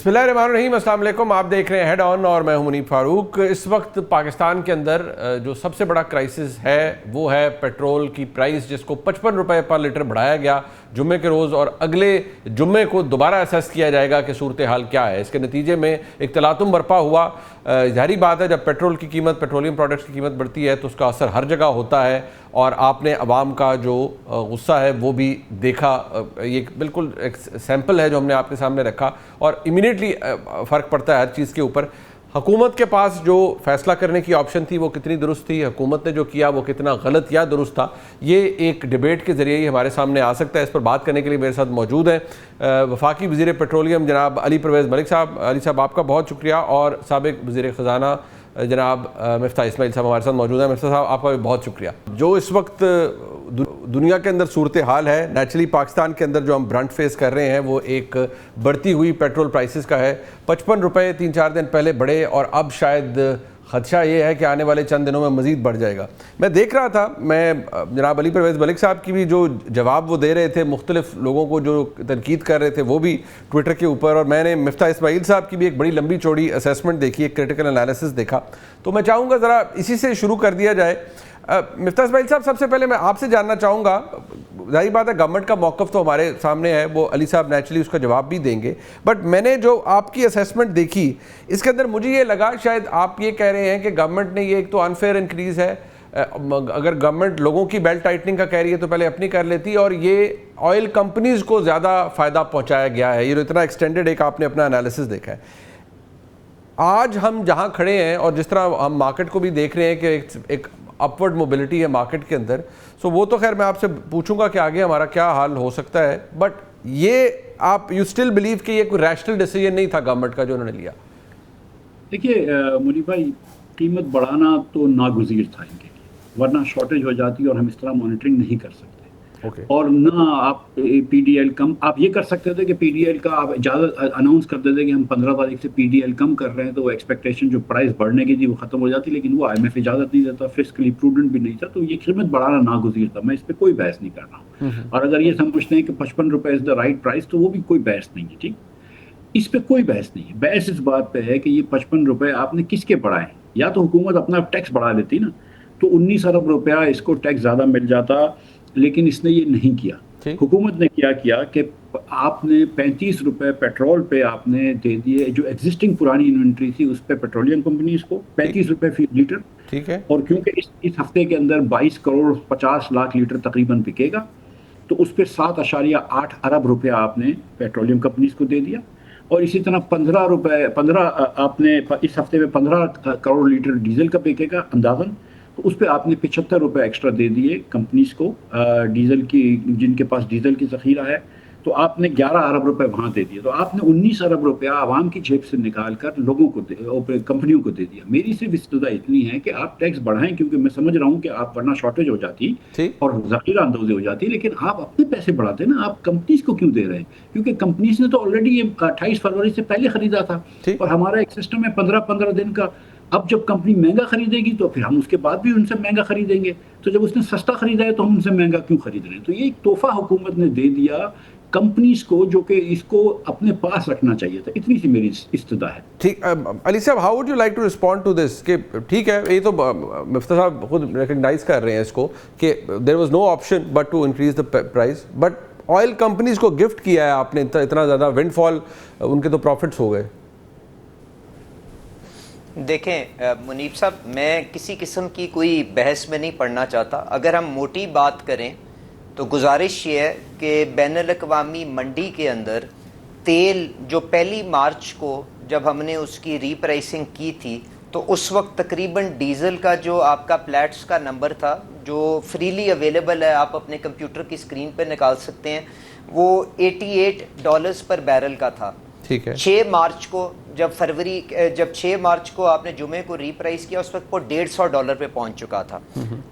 بسم اللہ الرحمن الرحیم، السلام علیکم. آپ دیکھ رہے ہیں ہیڈ آن اور میں ہوں منیب فاروق. اس وقت پاکستان کے اندر جو سب سے بڑا کرائسس ہے وہ ہے پیٹرول کی پرائس، جس کو 55 روپے پر لیٹر بڑھایا گیا جمعے کے روز، اور اگلے جمعے کو دوبارہ اسیس کیا جائے گا کہ صورتحال کیا ہے. اس کے نتیجے میں ایک تلاطم برپا ہوا. ظاہری بات ہے جب پیٹرول کی قیمت، پیٹرولیم پروڈکٹس کی قیمت بڑھتی ہے تو اس کا اثر ہر جگہ ہوتا ہے، اور آپ نے عوام کا جو غصہ ہے وہ بھی دیکھا. یہ بالکل ایک سیمپل ہے جو ہم نے آپ کے سامنے رکھا، اور امیڈیٹلی فرق پڑتا ہے ہر چیز کے اوپر. حکومت کے پاس جو فیصلہ کرنے کی آپشن تھی وہ کتنی درست تھی، حکومت نے جو کیا وہ کتنا غلط یا درست تھا، یہ ایک ڈیبیٹ کے ذریعے ہی ہمارے سامنے آ سکتا ہے. اس پر بات کرنے کے لیے میرے ساتھ موجود ہیں وفاقی وزیر پیٹرولیم جناب علی پرویز ملک صاحب. علی صاحب آپ کا بہت شکریہ. اور سابق وزیر خزانہ جناب مفتاح اسماعیل صاحب ہمارے ساتھ موجود ہیں. مفتاح صاحب آپ کا بھی بہت شکریہ. جو اس وقت دنیا کے اندر صورتحال ہے، نیچرلی پاکستان کے اندر جو ہم برنٹ فیس کر رہے ہیں وہ ایک بڑھتی ہوئی پیٹرول پرائسز کا ہے. 55 روپے 3-4 دن پہلے بڑھے، اور اب شاید خدشہ یہ ہے کہ آنے والے چند دنوں میں مزید بڑھ جائے گا. میں دیکھ رہا تھا، میں جناب علی پرویز ملک صاحب کی بھی جو جواب وہ دے رہے تھے، مختلف لوگوں کو جو تنقید کر رہے تھے وہ بھی ٹویٹر کے اوپر، اور میں نے مفتاح اسماعیل صاحب کی بھی ایک بڑی لمبی چوڑی اسیسمنٹ دیکھی، ایک کریٹیکل انالیسس دیکھا. تو میں چاہوں گا ذرا اسی سے شروع کر دیا جائے. مفتاح اسماعیل صاحب، سب سے پہلے میں آپ سے جاننا چاہوں گا، ظاہر بات ہے گورنمنٹ کا موقف تو ہمارے سامنے ہے، وہ علی صاحب نیچرلی اس کا جواب بھی دیں گے، بٹ میں نے جو آپ کی اسیسمنٹ دیکھی اس کے اندر مجھے یہ لگا شاید آپ یہ کہہ رہے ہیں کہ گورنمنٹ نے یہ ایک تو انفیئر انکریز ہے. اگر گورنمنٹ لوگوں کی بیلٹ ٹائٹننگ کا کہہ رہی ہے تو پہلے اپنی کر لیتی، اور یہ آئل کمپنیز کو زیادہ فائدہ پہنچایا گیا ہے. یہ اتنا ایکسٹینڈڈ ایک آپ نے اپنا انالیسس دیکھا ہے. آج ہم جہاں کھڑے ہیں اور جس طرح ہم مارکیٹ کو بھی دیکھ رہے ہیں کہ ایک اپورڈ موبلٹی ہے مارکیٹ کے اندر، سو وہ تو خیر میں آپ سے پوچھوں گا کہ آگے ہمارا کیا حال ہو سکتا ہے، بٹ یہ آپ یو اسٹل بلیو کہ یہ کوئی ریشنل ڈیسیجن نہیں تھا گورنمنٹ کا جو انہوں نے لیا؟ دیکھیے منیب بھائی، قیمت بڑھانا تو ناگزیر تھا ان کے لیے، ورنہ شارٹیج ہو جاتی اور ہم اس طرح مانیٹرنگ نہیں کر سکتے. اور نہ آپ پی ڈی ایل کم، آپ یہ کر سکتے تھے کہ پی ڈی ایل کا آپ اجازت اناؤنس کر دیتے کہ ہم 15 تاریخ سے پی ڈی ایل کم کر رہے ہیں، تو وہ ایکسپیکٹیشن جو پرائز بڑھنے کی تھی وہ ختم ہو جاتی، لیکن وہ آئی ایم ایف اجازت نہیں دیتا، فسکلی پروڈنٹ بھی نہیں تھا، تو یہ قیمت بڑھانا ناگزیر تھا. میں اس پہ کوئی بحث نہیں کر رہا ہوں. اور اگر یہ سمجھتے ہیں کہ 55 روپے از دا رائٹ پرائز، تو وہ بھی کوئی بحث نہیں ہے. ٹھیک، اس پہ کوئی بحث نہیں ہے. بحث اس بات پہ ہے کہ یہ 55 روپے آپ نے کس کے بڑھائے ہیں. یا تو حکومت اپنا ٹیکس بڑھا لیتی نا، تو 19 ارب روپیہ اس کو ٹیکس زیادہ مل جاتا، لیکن اس نے یہ نہیں کیا. حکومت نے کیا کہ آپ نے 35 روپے پیٹرول پہ آپ نے دے دیے، جو ایگزسٹنگ پرانی انوینٹری تھی اس پہ پیٹرولیم کمپنیز کو 35 روپے فی لیٹر. ٹھیک ہے. اور کیونکہ اس ہفتے کے اندر 22 کروڑ 50 لاکھ لیٹر تقریباً بکے گا، تو اس پہ 7.8 ارب روپیہ آپ نے پیٹرولیم کمپنیز کو دے دیا. اور اسی طرح 15 آپ نے اس ہفتے میں 15 کروڑ لیٹر ڈیزل کا بکے گا اندازاً، تو اس پہ آپ نے 75 روپے ایکسٹرا دے دیے کمپنیز کو ڈیزل کی، جن کے پاس ڈیزل کی ذخیرہ ہے. تو آپ نے 11 ارب روپے وہاں دے دیے. تو آپ نے 19 ارب روپیہ عوام کی جیب سے نکال کر لوگوں کو کمپنیوں کو دے دیا. میری صرف استدعا اتنی ہے کہ آپ ٹیکس بڑھائیں، کیونکہ میں سمجھ رہا ہوں کہ آپ ورنہ شارٹیج ہو جاتی اور ذخیرہ اندوزی ہو جاتی، لیکن آپ اپنے پیسے بڑھاتے نا. آپ کمپنیز کو کیوں دے رہے ہیں؟ کیونکہ کمپنیز نے تو آلریڈی یہ 28 فروری سے پہلے خریدا تھا، اور ہمارا ایک سسٹم ہے 15 دن کا. اب جب کمپنی مہنگا خریدے گی تو پھر ہم اس کے بعد بھی ان سے مہنگا خریدیں گے. تو جب اس نے سستا خریدا ہے تو ہم ان سے مہنگا کیوں خرید رہے ہیں؟ تو یہ ایک تحفہ حکومت نے دے دیا کمپنیز کو، جو کہ اس کو اپنے پاس رکھنا چاہیے تھا. اتنی سی میری استدعا ہے. ٹھیک. علی صاحب، how would you like to respond to this? کہ ٹھیک ہے، یہ تو مفتاح صاحب خود ریکگنائز کر رہے ہیں اس کو کہ there was no option but to increase the price, but oil companies کو گفٹ کیا ہے آپ نے اتنا زیادہ، ونڈ فال ان کے تو پروفٹس ہو گئے. دیکھیں منیب صاحب، میں کسی قسم کی کوئی بحث میں نہیں پڑھنا چاہتا. اگر ہم موٹی بات کریں تو گزارش یہ ہے کہ بین الاقوامی منڈی کے اندر تیل جو 1 مارچ کو جب ہم نے اس کی ری پرائسنگ کی تھی، تو اس وقت تقریباً ڈیزل کا جو آپ کا پلیٹس کا نمبر تھا، جو فریلی اویلیبل ہے، آپ اپنے کمپیوٹر کی اسکرین پہ نکال سکتے ہیں، وہ $88 پر بیرل کا تھا. ٹھیک ہے. 6 مارچ کو جب 6 مارچ کو آپ نے جمعے کو ری پرائز کیا، اس وقت وہ $150 پہ پہنچ چکا تھا.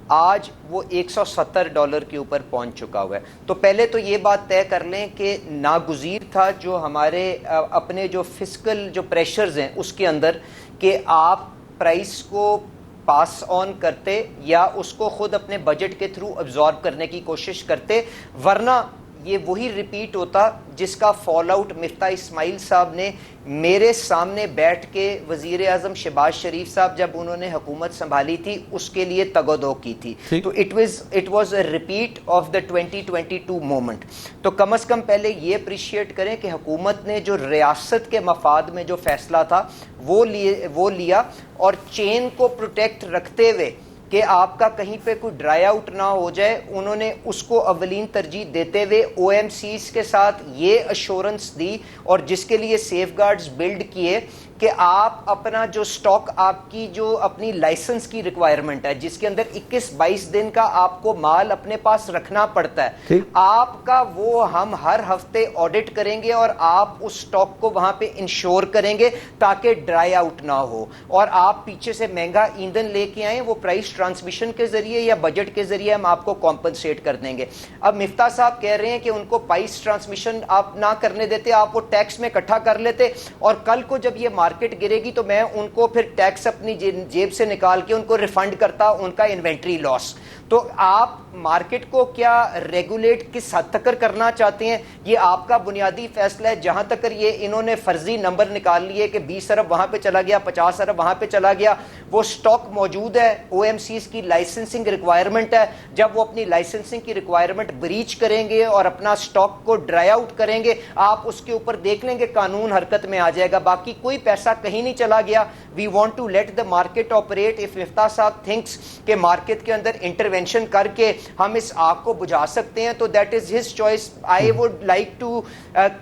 آج وہ $170 کے اوپر پہنچ چکا ہوا ہے. تو پہلے تو یہ بات طے کر لیں کہ ناگزیر تھا جو ہمارے اپنے جو فسکل جو پریشرز ہیں اس کے اندر، کہ آپ پرائس کو پاس آن کرتے یا اس کو خود اپنے بجٹ کے تھرو ابزارب کرنے کی کوشش کرتے. ورنہ یہ وہی ریپیٹ ہوتا جس کا فال آؤٹ مفتاح اسماعیل صاحب نے میرے سامنے بیٹھ کے وزیر اعظم شہباز شریف صاحب جب انہوں نے حکومت سنبھالی تھی اس کے لیے تگ و دو کی تھی. تو it was a repeat of the 2022 moment. تو کم از کم پہلے یہ اپریشیٹ کریں کہ حکومت نے جو ریاست کے مفاد میں جو فیصلہ تھا وہ لیا, اور چین کو پروٹیکٹ رکھتے ہوئے کہ آپ کا کہیں پہ کوئی ڈرائی آؤٹ نہ ہو جائے, انہوں نے اس کو اولین ترجیح دیتے ہوئے او ایم سیز کے ساتھ یہ ایشورنس دی اور جس کے لیے سیف گارڈز بلڈ کیے کہ آپ اپنا جو سٹاک, آپ کی جو اپنی لائسنس کی ریکوائرمنٹ ہے جس کے اندر 21-22 دن کا آپ کو مال اپنے پاس رکھنا پڑتا ہے, آپ کا وہ ہم ہر ہفتے آڈٹ کریں گے اور آپ اس سٹاک کو وہاں پہ انشور کریں گے تاکہ ڈرائی آؤٹ نہ ہو, اور آپ پیچھے سے مہنگا ایندھن لے کے آئیں, وہ پرائس ٹرانسمیشن کے ذریعے یا بجٹ کے ذریعے ہم آپ کو کمپنسیٹ کر دیں گے. اب مفتاح صاحب کہہ رہے ہیں کہ ان کو پرائس ٹرانسمیشن آپ نہ کرنے دیتے, آپ وہ ٹیکس میں اکٹھا کر لیتے, اور کل کو جب یہ مارکیٹ گرے گی تو میں ان کو پھر ٹیکس اپنی جیب سے نکال کے ان کو ریفنڈ کرتا ان کا انوینٹری لاس. تو آپ مارکیٹ کو کیا ریگولیٹ کس حد تک کرنا چاہتے ہیں, یہ آپ کا بنیادی فیصلہ ہے. جہاں تک یہ انہوں نے فرضی نمبر نکال لیے کہ 20 ارب وہاں پہ چلا گیا, 50 ارب وہاں پہ چلا گیا, وہ سٹاک موجود ہے, او ایم سیز کی لائسنسنگ ریکوائرمنٹ ہے, جب وہ اپنی لائسنسنگ کی ریکوائرمنٹ بریچ کریں گے اور اپنا سٹاک کو ڈرائی آؤٹ کریں گے, آپ اس کے اوپر دیکھ لیں گے قانون حرکت میں آ جائے گا. باقی کوئی پیسہ کہیں نہیں چلا گیا. We want to let the market operate. اف مفتاح صاحب تھنکس کہ مارکیٹ کے اندر انٹروینشن کر کے ہم اس آگ کو بجھا سکتے ہیں تو that is his choice. I would like to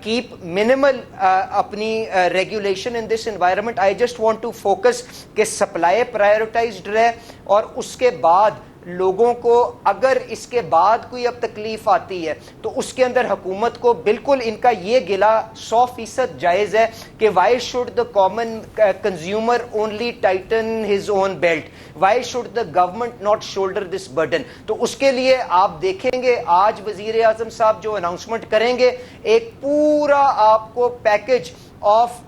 keep minimal اپنی regulation in this environment. I just want to focus کہ سپلائی پرائیورٹائزڈ رہے, اور اس کے بعد لوگوں کو اگر اس کے بعد کوئی اب تکلیف آتی ہے تو اس کے اندر حکومت کو بالکل ان کا یہ گلا 100% جائز ہے کہ why should the common consumer only Titan his own belt, why should the government not shoulder this burden. تو اس کے لیے آپ دیکھیں گے آج وزیر اعظم صاحب جو اناؤنسمنٹ کریں گے, ایک پورا آپ کو پیکج آف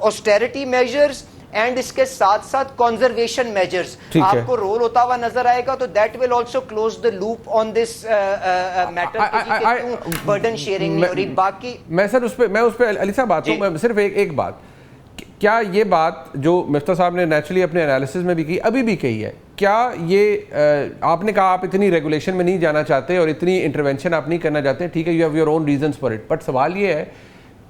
آسٹیرٹی میجرز اینڈ اس کے ساتھ ساتھ کنزرویشن میجرز آپ کو رول ہوتا ہوا نظر آئے گا. تو that will also close the loop on this matter. Burden sharing نہیں ہو رہی. باقی میں سر اس پہ علی صاحب آتا ہوں. میں صرف ایک بات, کیا یہ بات جو مفتاح صاحب نے نیچرلی اپنے انالیسز میں بھی کی, ابھی بھی کہی ہے, کیا یہ آپ نے کہا آپ اتنی ریگولیشن میں نہیں جانا چاہتے اور اتنی انٹرونشن آپ نہیں کرنا چاہتے, ٹھیک ہے, you have your own reasons for it, but سوال یہ ہے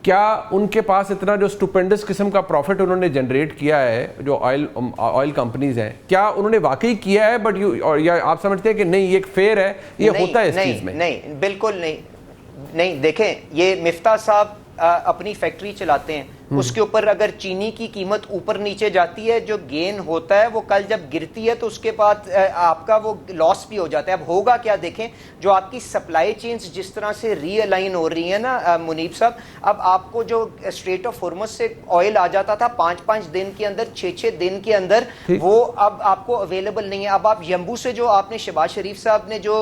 کیا ان کے پاس اتنا جو اسٹوپینڈس قسم کا پروفٹ انہوں نے جنریٹ کیا ہے جو آئل کمپنیز ہیں, کیا انہوں نے واقعی کیا ہے, بٹ یا آپ سمجھتے ہیں کہ نہیں یہ ایک فیئر ہے, یہ ہوتا ہے اس چیز میں؟ نہیں, بالکل نہیں. دیکھیں یہ مفتاح صاحب اپنی فیکٹری چلاتے ہیں, اس کے اوپر اگر چینی کی قیمت اوپر نیچے جاتی ہے, جو گین ہوتا ہے وہ کل جب گرتی ہے تو اس کے بعد آپ کا وہ لاس بھی ہو جاتا ہے. اب ہوگا کیا, دیکھیں جو آپ کی سپلائی چینز جس طرح سے ری الائن ہو رہی ہیں نا منیب صاحب, اب آپ کو جو اسٹریٹ آف ہارمز سے آئل آ جاتا تھا 5 دن کے اندر, 6 دن کے اندر, وہ اب آپ کو اویلیبل نہیں ہے. اب آپ یمبو سے جو آپ نے شہباز شریف صاحب نے جو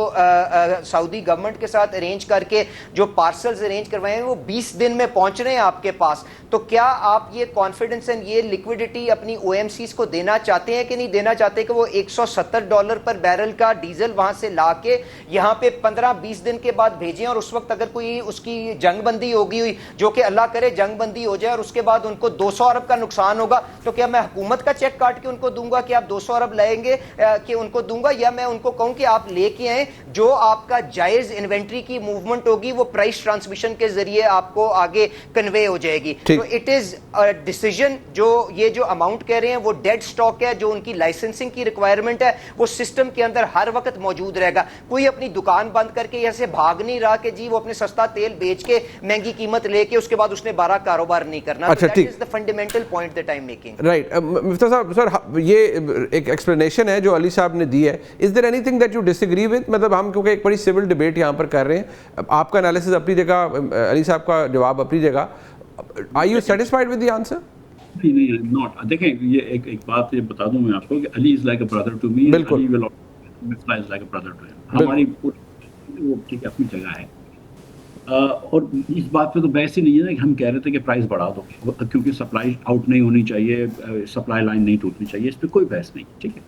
سعودی گورنمنٹ کے ساتھ ارینج کر کے جو پارسلز ارینج کروائے ہیں وہ 20 دن میں پہنچ رہے ہیں آپ کے پاس. تو کیا آپ یہ کانفیڈنس اینڈ یہ لیکوڈیٹی اپنی او ایم سیز کو دینا چاہتے ہیں کہ نہیں دینا چاہتے کہ وہ $170 پر بیرل کا ڈیزل وہاں سے لا کے یہاں پہ 15-20 دن کے بعد بھیجیں, اور اس وقت اگر کوئی اس کی جنگ بندی ہوگی ہوئی, جو کہ اللہ کرے جنگ بندی ہو جائے اور اس کے بعد ان کو 200 ارب کا نقصان ہوگا, تو کیا میں حکومت کا چیک کاٹ کے ان کو دوں گا کہ آپ 200 ارب لائیں گے کہ ان کو دوں گا, یا میں ان کو کہوں کہ آپ لے کے آئیں جو آپ کا جائز انوینٹری کی موومنٹ ہوگی وہ پرائس ٹرانسمیشن کے ذریعے آپ کو آگے کنوے ہو جائے گی. تو اٹ از ڈیسیجن, جو یہ جو اماؤنٹ کہہ رہے ہیں وہ ڈیڈ سٹاک ہے, جو ان کی لائسنسنگ کی ریکوائرمنٹ ہے وہ سسٹم کے اندر ہر وقت موجود رہے گا. کوئی اپنی دکان بند کر کے ایسے بھاگ نہیں رہا کہ جی وہ اپنے سستا تیل بیچ کے مہنگی قیمت لے کے اس کے بعد اس نے 12 کاروبار نہیں کرنا. That is the fundamental point that I am making. Right مفتاح صاحب, سر یہ ایک ایکسپلینیشن ہے جو علی صاحب نے دی ہے. Is there anything that you disagree with, مطلب ہم کیونکہ ایک بڑی سول ڈبیٹ یہاں پر کر رہے ہیں, آپ کا انالیسز اپنی جگہ, علی صاحب کا جواب اپنی جگہ, are you satisfied with the answer? نہیں, not. دیکھیں یہ ایک بات یہ بتا دوں میں آپ کو کہ Ali is like a brother to me, Ali well Miftah is like a brother to ہم. ہماری وہ ٹھیک ہے اپنی جگہ ہے, اور اس بات پہ تو بحث ہی نہیں ہے کہ ہم کہہ رہے تھے کہ پرائز بڑھا دو کیونکہ سپلائی آؤٹ نہیں ہونی چاہیے, سپلائی لائن نہیں ٹوٹنی چاہیے, اس پہ کوئی بحث نہیں, ٹھیک ہے.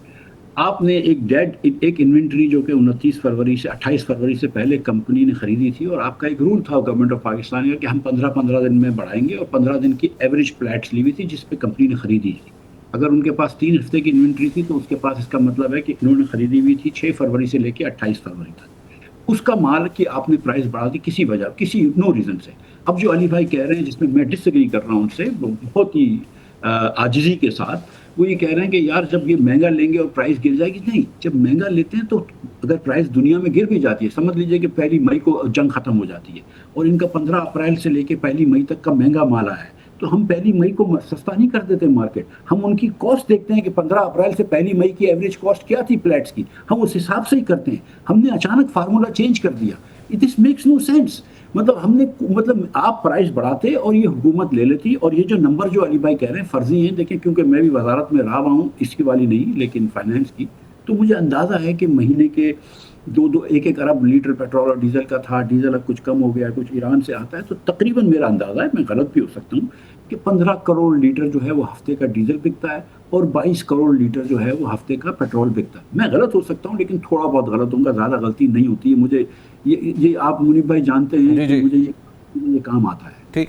آپ نے ایک انوینٹری جو کہ 29 فروری سے 28 فروری سے پہلے کمپنی نے خریدی تھی، اور آپ کا ایک رول تھا گورنمنٹ آف پاکستان کا کہ ہم 15 دن میں بڑھائیں گے، اور 15 دن کی ایوریج پلیٹس لی ہوئی تھی جس پہ کمپنی نے خریدی تھی. اگر ان کے پاس 3 ہفتے کی انوینٹری تھی تو اس کے پاس اس کا مطلب ہے کہ انہوں نے خریدی ہوئی تھی 6 فروری سے لے کے 28 فروری تک. اس کا مال کی آپ نے پرائس بڑھا دی کسی وجہ، کسی نو ریزن سے. اب جو علی بھائی کہہ رہے ہیں، جس میں میں ڈس ایگری کر رہا ہوں ان سے بہت ہی عاجزی کے ساتھ، وہ یہ کہہ رہے ہیں کہ یار جب یہ مہنگا لیں گے اور پرائس گر جائے گی. نہیں، جب مہنگا لیتے ہیں تو اگر پرائس دنیا میں گر بھی جاتی ہے، سمجھ لیجئے کہ 1 مئی کو جنگ ختم ہو جاتی ہے اور ان کا 15 اپریل سے لے کے 1 مئی تک کا مہنگا مال آیا ہے، تو ہم 1 مئی کو سستا نہیں کر دیتے مارکیٹ. ہم ان کی کاسٹ دیکھتے ہیں کہ 15 اپریل سے 1 مئی کی ایوریج کاسٹ کیا تھی پلیٹس کی، ہم اس حساب سے ہی کرتے ہیں. ہم نے اچانک فارمولا چینج کر دیا. This makes no sense. ہم نے آپ پرائز بڑھاتے اور یہ حکومت لے لیتی. اور یہ جو نمبر جو علی بھائی کہہ رہے ہیں فرضی ہیں، دیکھیں کیونکہ میں بھی وزارت میں رہا ہوں، اس کی والی نہیں لیکن فائنانس کی، تو مجھے اندازہ ہے کہ مہینے کے 1 ارب لیٹر پیٹرول اور ڈیزل کا تھا. ڈیزل اب کچھ کم ہو گیا، کچھ ایران سے آتا ہے، تو تقریباً میرا اندازہ ہے، میں غلط بھی ہو سکتا ہوں، کہ 15 کروڑ لیٹر جو ہے وہ ہفتے کا ڈیزل بکتا ہے اور 22 کروڑ لیٹر جو ہے وہ ہفتے کا پیٹرول بکتا ہے. میں غلط ہو سکتا ہوں لیکن تھوڑا بہت غلط ہوں گا، زیادہ غلطی نہیں ہوتی ہے. مجھے یہ آپ منیب بھائی جانتے ہیں کہ مجھے یہ کام آتا ہے،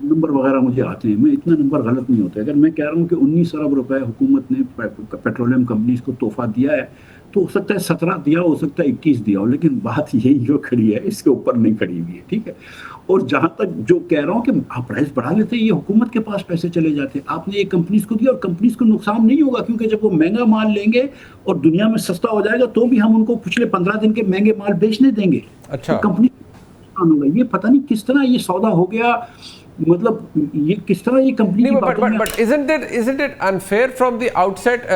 نمبر وغیرہ مجھے آتے ہیں، میں اتنا نمبر غلط نہیں ہوتا. اگر میں کہہ رہا ہوں کہ 19 ارب روپے حکومت نے پیٹرولیم کمپنیز کو تحفہ دیا ہے، تو ہو سکتا ہے 17 دیا ہو سکتا ہے 21 دیا ہو، لیکن بات یہی جو کھڑی ہے اس کے اوپر نہیں کھڑی ہوئی ہے. ٹھیک ہے. اور جہاں تک جو کہہ رہا ہوں کہ آپ پرائز بڑھا لیتے ہیں، یہ حکومت کے پاس پیسے چلے جاتے ہیں. آپ نے یہ کمپنیز کو دیا اور کمپنیز کو نقصان نہیں ہوگا، کیونکہ جب وہ مہنگا مال لیں گے اور دنیا میں سستا ہو جائے گا تو بھی ہم ان کو پچھلے 15 دن کے مہنگے مال بیچنے دیں گے. اچھا. تو کمپنی ہوگا. یہ پتہ نہیں کس طرح یہ سودا ہو گیا، یہ کس طرح یہ کمپنی کی باتوں میں. But isn't it unfair from the outset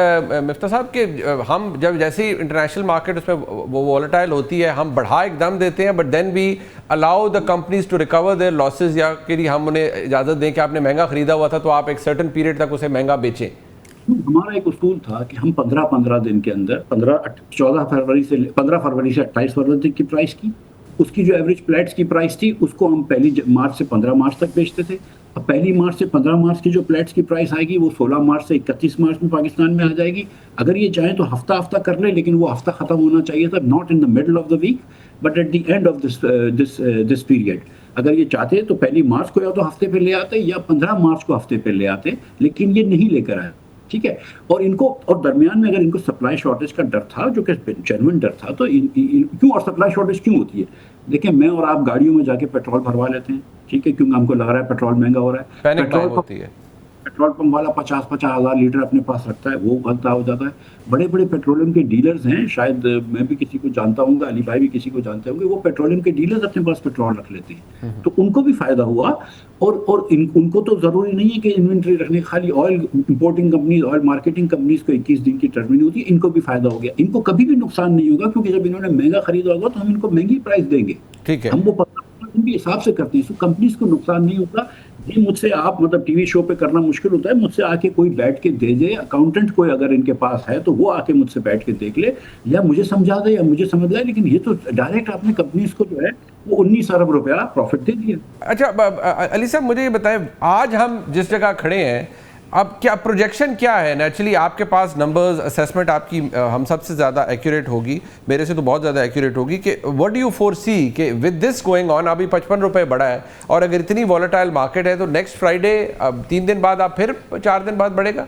مفتاح صاحب کہ ہم جب جیسے انٹرنیشنل مارکیٹ اس میں وہ وولٹائل ہوتی ہے، ہم بڑھا ایک دم دیتے ہیں، but then we allow the companies to recover their losses، یا کہ ہم انہیں اجازت دیں کہ آپ نے مہنگا خریدا ہوا تھا تو آپ ایک سرٹن پیریڈ تک اسے مہنگا بیچیں. ہمارا ایک اصول تھا کہ ہم 15 دن کے اندر 15 فروری سے 28 فروری تک کی پرائس کی، اس کی جو ایوریج پلیٹس کی پرائس تھی اس کو ہم 1 مارچ سے 15 مارچ تک بیچتے تھے. اب 1 مارچ سے 15 مارچ کی جو پلیٹس کی پرائس آئے گی وہ 16 مارچ سے 31 مارچ میں پاکستان میں آ جائے گی. اگر یہ چاہیں تو ہفتہ کر لیں، لیکن وہ ہفتہ ختم ہونا چاہیے تھا not in the middle of the week but at the end of this period. اگر یہ چاہتے تو 1 مارچ کو یا تو ہفتے پہ لے آتے یا 15 مارچ کو ہفتے پہ لے آتے، لیکن یہ نہیں لے کر آئے. ٹھیک ہے. اور ان کو اور درمیان میں اگر ان کو سپلائی شارٹیج کا ڈر تھا، جو کہ جینوئن ڈر تھا، تو کیوں اور سپلائی شارٹیج کیوں ہوتی ہے؟ دیکھیں میں اور آپ گاڑیوں میں جا کے پیٹرول بھروا لیتے ہیں، ٹھیک ہے، کیونکہ ہم کو لگ رہا ہے پیٹرول مہنگا ہو رہا ہے. پیٹرول پمپ والا 50 ہزار لیٹر اپنے پاس رکھتا ہے، وہ غلطہ ہو جاتا ہے. بڑے بڑے پیٹرولیم کے ڈیلرز ہیں، شاید میں بھی کسی کو جانتا ہوں گا، علی بھائی بھی کسی کو جانتے ہوں گے، وہ پیٹرولیم کے ڈیلرز اپنے پاس پیٹرول رکھ لیتے ہیں، تو ان کو بھی فائدہ ہوا. اور ان کو تو ضروری نہیں ہے کہ انوینٹری رکھنے، خالی oil importing companies, oil marketing companies کو 21 دن کی ٹرمینی ہوتی ہے، ان کو بھی فائدہ ہو گیا. ان کو کبھی بھی نقصان نہیں ہوگا، کیونکہ جب انہوں نے مہنگا خریدا ہوگا تو ہم ان کو مہنگی پرائس دیں گے. ٹھیک ہے. ہم وہ 15 دن کے حساب سے کرتے ہیں، کمپنیز کو نقصان نہیں ہوتا. یہ مجھ سے آپ ٹی وی شو پہ کرنا مشکل ہوتا ہے، مجھ سے آ کے کوئی بیٹھ کے دے دے، اکاؤنٹنٹ کوئی اگر ان کے پاس ہے تو وہ آ کے مجھ سے بیٹھ کے دیکھ لے، یا مجھے سمجھا دے یا مجھے سمجھ لائے. لیکن یہ تو ڈائریکٹ آپ نے کمپنیز کو جو ہے وہ 19 ارب روپیہ پروفٹ دے دیا. اچھا علی صاحب مجھے یہ بتائیں، آج ہم جس جگہ کھڑے ہیں اب کیا پروجیکشن کیا ہے؟ نیچرلی آپ کے پاس نمبرز، اسیسمنٹ آپ کی ہم سب سے زیادہ ایکوریٹ ہوگی، میرے سے تو بہت زیادہ ایکوریٹ ہوگی، کہ وٹ ڈو یو فور سی کہ ود دس گوئنگ آن ابھی 55 روپے بڑھا ہے، اور اگر اتنی والیٹائل مارکیٹ ہے تو نیکسٹ فرائیڈے 3 دن بعد آپ پھر 4 دن بعد بڑھے گا؟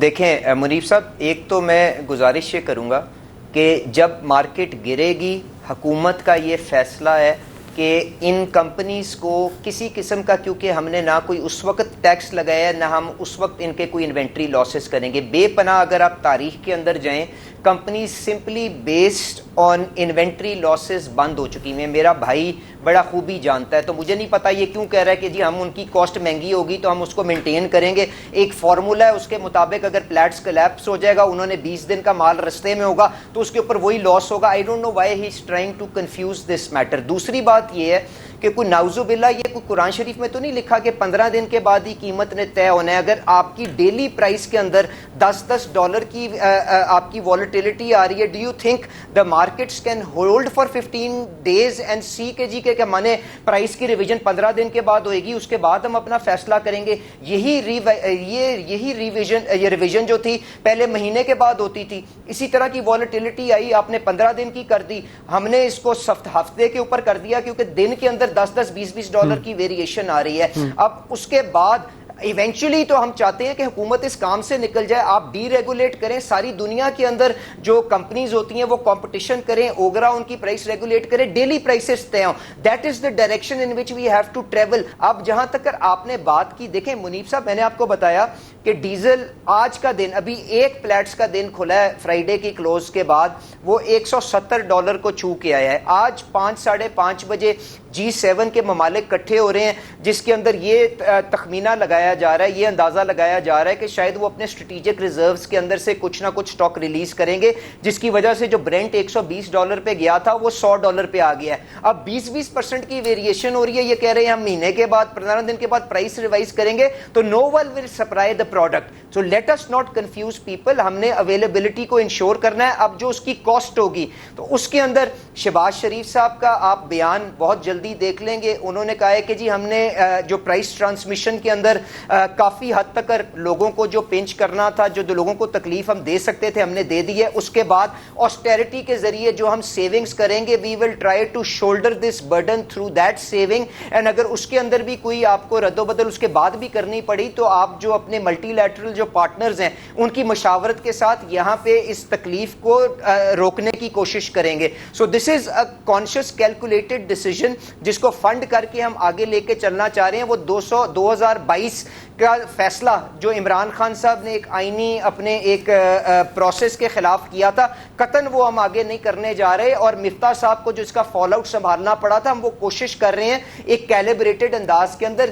دیکھیں منیب صاحب، ایک تو میں گزارش یہ کروں گا کہ جب مارکیٹ گرے گی، حکومت کا یہ فیصلہ ہے کہ ان کمپنیز کو کسی قسم کا، کیونکہ ہم نے نہ کوئی اس وقت ٹیکس لگایا نہ ہم اس وقت ان کے کوئی انوینٹری لاسز کریں گے. بے پناہ اگر آپ تاریخ کے اندر جائیں، companies simply based on inventory losses بند ہو چکی ہیں. میرا بھائی بڑا خوبی جانتا ہے، تو مجھے نہیں پتا یہ کیوں کہہ رہا ہے کہ جی ہم ان کی کاسٹ مہنگی ہوگی تو ہم اس کو مینٹین کریں گے. ایک فارمولا ہے، اس کے مطابق اگر پلیٹس کلیپس ہو جائے گا، انہوں نے 20 دن کا مال رستے میں ہوگا تو اس کے اوپر وہی لاس ہوگا. I don't know why he is trying to confuse this matter. دوسری بات یہ ہے کہ کوئی نعوذ یہ کوئی قرآن شریف میں تو نہیں لکھا کہ 15 دن کے بعد ہی قیمت نے طے ہونا ہے. اگر آپ کی ڈیلی پرائس کے اندر $10 کی آپ کی والیٹیلٹی آ رہی ہے, do you think the markets can hold for 15 days and see کہ جی کہ مانے پرائس کی ریویژن 15 دن کے بعد ہوئے گی, اس کے بعد ہم اپنا فیصلہ کریں گے. یہی ریویژن جو تھی پہلے مہینے کے بعد ہوتی تھی. اسی طرح کی والیٹیلٹی آئی, آپ نے 15 دن کی کر دی, ہم نے اس کو ہفتے کے اوپر کر دیا کیونکہ دن کے اندر $10-20 کی ویریشن آ رہی ہے. اب اس کے بعد ایونچولی تو ہم چاہتے ہیں کہ حکومت اس کام سے نکل جائے, آپ ڈی ریگولیٹ کریں, ساری دنیا کے اندر جو کمپنیز ہوتی ہیں وہ کمپٹیشن کریں, اوگرا ان کی پرائس ریگولیٹ کریں, ڈیلی پرائسز طے ہوں. That is the direction in which we have to travel. اب جہاں تک آپ نے بات کی, دیکھیں منیب صاحب, میں نے آپ کو بتایا کہ ڈیزل آج کا دن, ابھی ایک پلیٹس کا دن کھلا ہے فرائیڈے کی کلوز کے بعد, وہ $170 کو چھو کے آیا ہے. آج 5-5:30 بجے G7 کے ممالک کٹھے ہو رہے ہیں, جس کے اندر یہ تخمینہ لگایا جا رہا ہے, یہ اندازہ لگایا جا رہا ہے کہ شاید وہ اپنے اسٹریٹجک ریزروز کے اندر سے کچھ نہ کچھ اسٹاک ریلیز کریں گے, جس کی وجہ سے جو برینٹ $120 پہ گیا تھا وہ $100 پہ آ گیا ہے. اب 20% کی ویریشن ہو رہی ہے. یہ کہہ رہے ہیں ہم مہینے کے بعد 15 دن کے بعد پرائس ریوائز کریں گے, تو no one will supply the product. So let us not confuse people. ہم نے اویلیبلٹی کو انشور کرنا ہے. اب جو اس کی کاسٹ ہوگی تو اس کے اندر شہباز شریف صاحب کا آپ بیان بہت جلدی دیکھ لیں گے. انہوں نے کہا ہے کہ جی ہم نے جو پرائس ٹرانسمیشن کے اندر کافی حد تک لوگوں کو جو پنچ کرنا تھا, جو لوگوں کو تکلیف ہم دے سکتے تھے, ہم نے دے دی ہے. اس کے بعد آسٹیرٹی کے ذریعے جو ہم سیونگز کریں گے, we will try to shoulder this burden through that saving. And اگر اس کے اندر بھی کوئی آپ کو رد و بدل اس کے بعد بھی کرنی پڑی, تو آپ جو اپنے ملٹی لیٹرل جو پارٹنرز ہیں ان کی مشاورت کے ساتھ یہاں پہ اس تکلیف کو روکنے کی کوشش کریں گے. سو دس از اے کانشیس کیلکولیٹڈ ڈیسیجن جس کو فنڈ کر کے ہم آگے لے کے چلنا چاہ رہے ہیں. وہ 2022 کا فیصلہ جو عمران خان صاحب نے ایک آئینی اپنے ایک پروسیس کے خلاف کیا تھا, قطعاً وہ ہم آگے نہیں کرنے جا رہے. اور مفتاح صاحب کو جو اس کا فال آؤٹ سنبھالنا پڑا تھا, ہم وہ کوشش کر رہے ہیں ایک کیلیبریٹڈ انداز کے اندر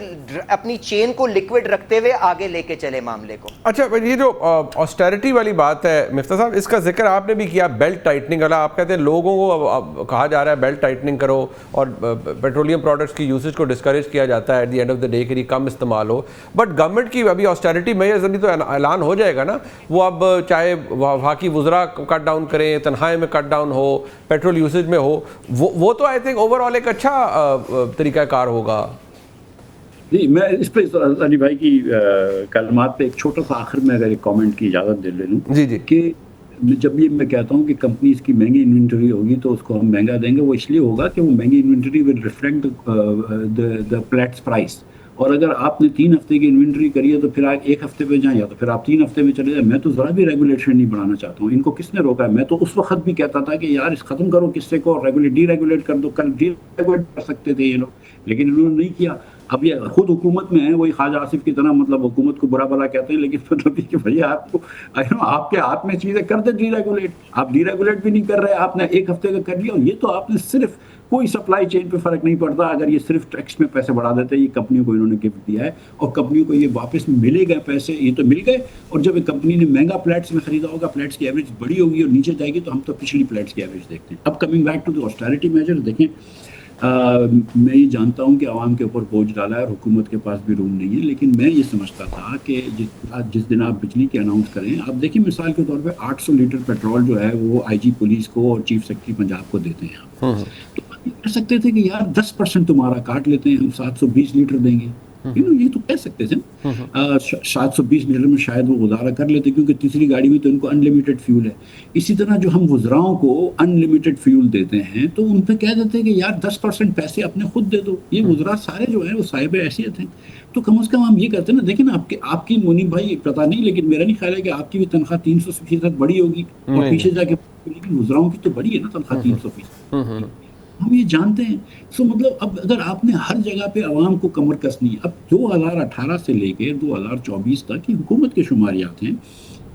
اپنی چین کو لکوڈ رکھتے ہوئے آگے لے کے چلے معاملے کو. اچھا, یہ جو آسٹیرٹی والی بات ہے مفتاح صاحب, اس کا ذکر آپ نے بھی کیا, بیلٹ ٹائٹننگ والا. آپ کہتے ہیں لوگوں کو کہا جا رہا ہے بیلٹ ٹائٹننگ کرو, اور پیٹرولیم پروڈکٹس کی یوزیج کو ڈسکریج کیا جاتا ہے at the end of the day, کہ کم استعمال ہو. بٹ گورنمنٹ کی ابھی آسٹیرٹی میئرز تو اعلان ہو جائے گا نا, وہ اب چاہے وہاں کی وزراء کٹ ڈاؤن کریں, تنخواہیں میں کٹ ڈاؤن ہو, پیٹرول یوزیج میں ہو, وہ تو آئی تھنک اوور آل ایک اچھا طریقہ کار ہوگا. جی, میں اس پہ علی بھائی کی کلمات پہ ایک چھوٹا سا آخر میں اگر ایک کامنٹ کی اجازت لے لوں. جی جی. کہ جب یہ میں کہتا ہوں کہ کمپنیز کی مہنگی انوینٹری ہوگی تو اس کو ہم مہنگا دیں گے, وہ اس لیے ہوگا کہ وہ مہنگی inventory will reflect the plates price. اور اگر آپ نے 3 ہفتے کی انوینٹری کری ہے تو پھر آپ 1 ہفتے پہ جائیں, یا تو پھر آپ 3 ہفتے میں چلے جائیں. میں تو ذرا بھی ریگولیشن نہیں بڑھانا چاہتا ہوں. ان کو کس نے روکا ہے؟ میں تو اس وقت بھی کہتا تھا کہ یار اس ختم کرو قصے کو, ڈی ریگولیٹ کر دو. کل ڈی ریگولیٹ کر سکتے تھے یہ لوگ, لیکن انہوں نے نہیں کیا. اب یہ خود حکومت میں ہیں, وہی خواجہ آصف کی طرح, مطلب حکومت کو برا بھلا کہتے ہیں, لیکن مطلب کہ بھائی آپ کو آپ کے ہاتھ میں چیزیں کر دیں ڈی ریگولیٹ. آپ ڈی ریگولیٹ بھی نہیں کر رہے, آپ نے 1 ہفتے کا کر لیا. اور یہ تو آپ نے صرف کوئی سپلائی چین پہ فرق نہیں پڑتا اگر یہ صرف ٹیکس میں پیسے بڑھا دیتے. یہ کمپنیوں کو انہوں نے گفٹ دیا ہے, اور کمپنیوں کو یہ واپس ملے گئے پیسے, یہ تو مل گئے. اور جب ایک کمپنی نے مہنگا پلیٹس میں خریدا ہوگا, پلیٹس کی ایوریج بڑی ہوگی اور نیچے جائے گی, تو ہم تو پچھلی پلیٹس کی ایوریج دیکھتے ہیں. اب coming back to the austerity measure, دیکھیں میں یہ جانتا ہوں کہ عوام کے اوپر بوجھ ڈالا ہے اور حکومت کے پاس بھی روم نہیں ہے, لیکن میں یہ سمجھتا تھا کہ جس دن آپ بجلی کی اناؤنس کریں, آپ دیکھیں مثال کے طور پہ 800 لیٹر پیٹرول جو ہے وہ آئی جی پولیس کو اور چیف سیکرٹری پنجاب کو دیتے ہیں. تو کہہ سکتے تھے کہ یار 10% تمہارا کاٹ لیتے ہیں, ہم 720 لیٹر دیں گے. یہ تو کہہ سکتے تھے. 720 لیٹر میں شاید وہ گزارا کر لیتے, کیونکہ تیسری گاڑی میں تو ان کو ان لمیٹڈ فیول ہے. اسی طرح جو ہم وزراؤں کو ان لمیٹڈ فیول دیتے ہیں, تو ان پہ کہہ دیتے ہیں کہ یار 10% پیسے اپنے خود دے دو. یہ وزراء سارے جو ہیں وہ صاحب حیثیت ہیں, تو کم از کم ہم یہ کرتے ہیں نا. دیکھیں نا, آپ کی منیب بھائی پتہ نہیں, لیکن میرا نہیں خیال ہے کہ آپ کی بھی تنخواہ 300% بڑی ہوگی, اور پیچھے جا کے لیکن وزراؤں کی تو بڑی ہے نا تنخواہ 300%. ہم یہ جانتے ہیں. سو مطلب اب اگر آپ نے ہر جگہ پہ عوام کو کمر کسنی ہے, اب 2018 سے لے کے 2024 تک یہ حکومت کے شماریات ہیں,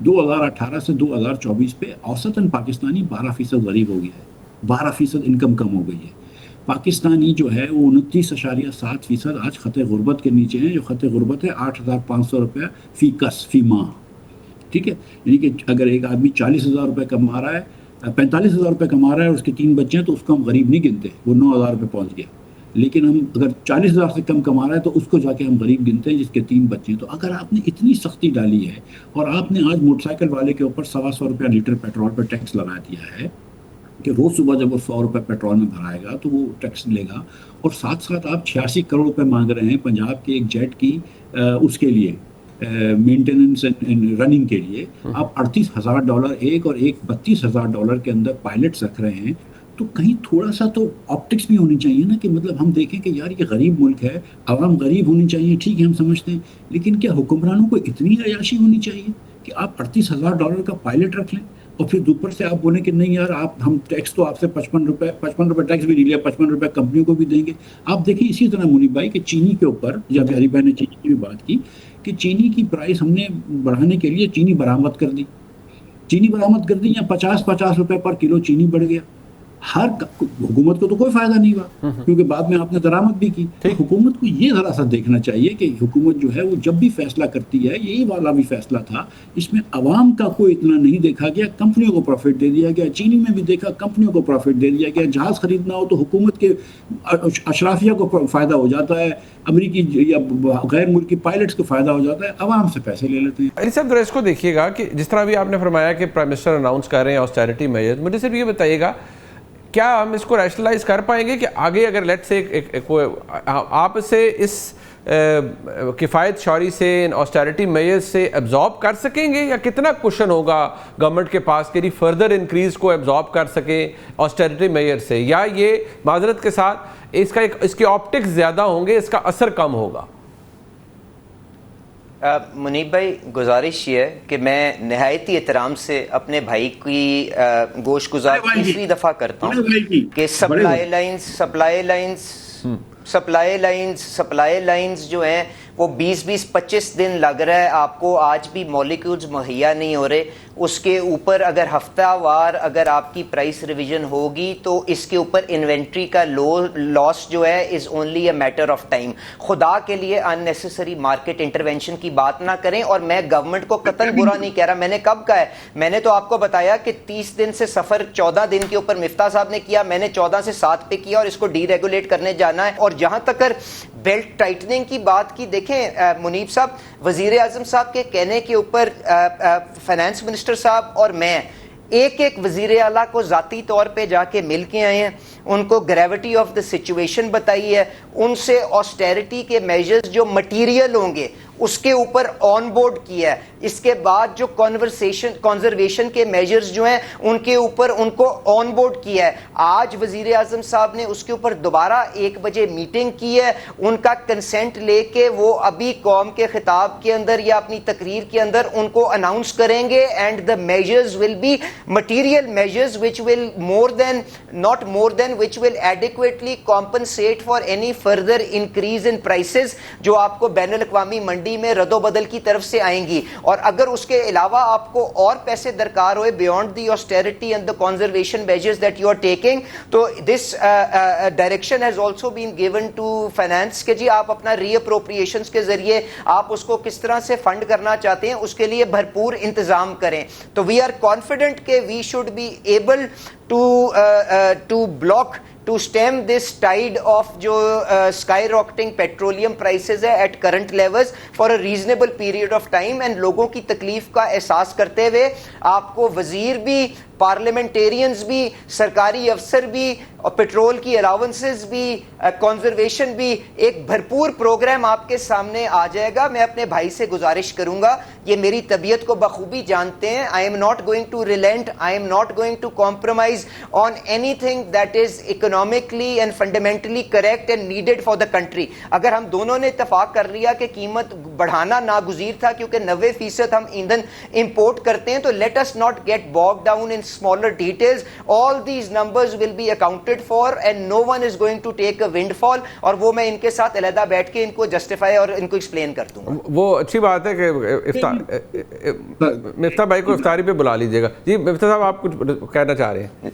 2018 سے 2024 پہ اوسطاً پاکستانی 12% غریب ہو گیا ہے, 12% انکم کم ہو گئی ہے. پاکستانی جو ہے وہ 29.7% آج خط غربت کے نیچے ہیں, جو خط غربت ہے 8,500 روپیہ فی کس فی ماہ. ٹھیک ہے, یعنی کہ اگر ایک آدمی 40,000 روپے کما رہا ہے, 45,000 روپے کما رہا ہے, اور اس کے 3 بچے ہیں, تو اس کو ہم غریب نہیں گنتے, وہ 9,000 روپے پہنچ گیا. لیکن ہم اگر 40,000 سے کم کما رہا ہے تو اس کو جا کے ہم غریب گنتے ہیں جس کے 3 بچے ہیں. تو اگر آپ نے اتنی سختی ڈالی ہے اور آپ نے آج موٹر سائیکل والے کے اوپر 125 روپیہ لیٹر پیٹرول پر ٹیکس لگا دیا ہے کہ روز صبح جب وہ 100 روپے پیٹرول میں بھرائے گا تو وہ ٹیکس لے گا, اور ساتھ ساتھ آپ 86 کروڑ روپے مانگ رہے ہیں پنجاب کے ایک جیٹ کی اس کے لیے مینٹیننس اینڈ رننگ کے لیے, آپ $38,000 ایک اور ایک $32,000 کے اندر پائلٹس رکھ رہے ہیں. تو کہیں تھوڑا سا تو آپٹکس بھی ہونی چاہیے نا, کہ مطلب ہم دیکھیں کہ یار یہ غریب ملک ہے, عوام غریب ہونی چاہیے, ٹھیک ہے ہم سمجھتے ہیں, لیکن کیا حکمرانوں کو اتنی عیاشی ہونی چاہیے کہ آپ $38,000 کا پائلٹ رکھ لیں اور پھر دوپر سے آپ بولیں کہ نہیں یار ہم ٹیکس تو آپ سے 55 روپے ٹیکس بھی نہیں لیا, 55 روپے کمپنیوں کو بھی دیں گے. آپ دیکھیں اسی طرح منیب بھائی کہ چینی کے اوپر, یا پیاری بہن نے چینی کی بھی بات کی, کہ چینی کی پرائس ہم نے بڑھانے کے لیے چینی برآمد کر دی یا 50 روپے پر کلو چینی بڑھ گیا. ہر حکومت کو تو کوئی فائدہ نہیں ہوا کیونکہ بعد میں آپ نے درآمد بھی کی. حکومت کو یہ ذرا سا دیکھنا چاہیے کہ حکومت جو ہے وہ جب بھی فیصلہ کرتی ہے, یہی والا بھی فیصلہ تھا, اس میں عوام کا کوئی اتنا نہیں دیکھا گیا, کمپنیوں کو پروفٹ دے دیا گیا. چینی میں بھی دیکھا کمپنیوں کو پروفٹ دے دیا گیا. جہاز خریدنا ہو تو حکومت کے اشرافیہ کو فائدہ ہو جاتا ہے, امریکی یا غیر ملکی پائلٹس کو فائدہ ہو جاتا ہے, عوام سے پیسے لے لیتے ہیں. علی صاحب ذرا اس کو دیکھیے گا کہ جس طرح بھی آپ نے فرمایا کہ پرائم منسٹر اناؤنس کر رہے ہیں آسٹیرٹی میجر, مجھے صرف یہ بتائیے گا کیا ہم اس کو ریشنلائز کر پائیں گے کہ آگے اگر لیٹ سے آپ اسے اس کفایت شعوری سے ان آسٹیرٹی میجرز سے ایبزارب کر سکیں گے, یا کتنا کوشن ہوگا گورنمنٹ کے پاس کہ فردر انکریز کو ایبزارب کر سکیں آسٹیرٹی میجر سے, یا یہ معذرت کے ساتھ اس کے آپٹکس زیادہ ہوں گے, اس کا اثر کم ہوگا؟ منیب بھائی گزارش یہ ہے کہ میں نہایت ہی احترام سے اپنے بھائی کی گوش گزار تیسری دفعہ کرتا ہوں کہ سپلائی لائنز جو ہیں وہ 20-25 دن لگ رہا ہے, آپ کو آج بھی مولیکولز مہیا نہیں ہو رہے. اس کے اوپر اگر ہفتہ وار اگر آپ کی پرائس ریویژن ہوگی تو اس کے اوپر انوینٹری کا لاس جو ہے is only a matter of time. خدا کے لیے ان نیسیسری مارکیٹ انٹرونشن کی بات نہ کریں. اور میں گورنمنٹ کو قطعاً برا نہیں کہہ رہا, میں نے کب کہا ہے, میں نے تو آپ کو بتایا کہ 30 دن سے سفر 14 دن کے اوپر مفتاح صاحب نے کیا, میں نے 14 سے 7 پہ کیا, اور اس کو ڈی ریگولیٹ کرنے جانا ہے. اور جہاں تک بیلٹ ٹائٹننگ کی بات کی, دیکھیں منیب صاحب, وزیر اعظم صاحب کے کہنے کے اوپر فائنانس منسٹر صاحب اور میں ایک وزیر اعلیٰ کو ذاتی طور پہ جا کے مل کے آئے ہیں, ان کو گریوٹی آف دا سچویشن بتائی ہے, ان سے آسٹیرٹی کے میجرز جو مٹیریل ہوں گے اس کے اوپر آن بورڈ کیا ہے. اس کے بعد جو کنزرویشن کے میجرز جو ہیں ان کے اوپر ان کو آن بورڈ کیا ہے. آج وزیر اعظم صاحب نے اس کے اوپر دوبارہ 1 بجے میٹنگ کی ہے, ان کا کنسنٹ لے کے وہ ابھی قوم کے خطاب کے اندر یا اپنی تقریر کے اندر ان کو اناؤنس کریں گے. And the measures will be material measures which will not more than which will adequately compensate for any further increase in prices جو آپ کو بین الاقوامی منڈی میں رد و بدل کی طرف سے آئیں گی. اور اگر اس کے علاوہ آپ کو اور پیسے درکار ہوئے beyond the austerity and the conservation measures that you are taking, تو this direction has also been given to finance کہ جی آپ اپنا ری اپروپریشنز کے ذریعے آپ اس کو کس طرح سے فنڈ کرنا چاہتے ہیں, اس کے لیے بھرپور انتظام کریں. تو وی آر کانفیڈنٹ کہ we should be able to block to stem this tide of جو skyrocketing petroleum prices ہے at current levels for a reasonable period of time. and لوگوں کی تکلیف کا احساس کرتے ہوئے آپ کو وزیر بھی, پارلیمنٹیرینز بھی, سرکاری افسر بھی, اور پیٹرول کی الاؤنسز بھی, کنزرویشن بھی, ایک بھرپور پروگرام آپ کے سامنے آ جائے گا. میں اپنے بھائی سے گزارش کروں گا, یہ میری طبیعت کو بخوبی جانتے ہیں, I am not going to relent, I am not going to compromise on anything that is economically and fundamentally correct and needed for the country. اگر ہم دونوں نے اتفاق کر لیا کہ قیمت بڑھانا ناگزیر تھا کیونکہ 90% ہم ایندھن امپورٹ کرتے ہیں, تو let us not get bogged down in smaller details. All these numbers will be accounted for and no one is going to take a windfall. اور وہ میں ان کے ساتھ علیحدہ بیٹھ کے ان کو جسٹیفائی اور ان کو ایکسپلین کر دوں گا. وہ اچھی بات ہے کہ مفتاح بھائی کو افطاری پہ بلا لیجیے گا. جی مفتاح صاحب آپ کچھ کہنا چاہ رہے ہیں؟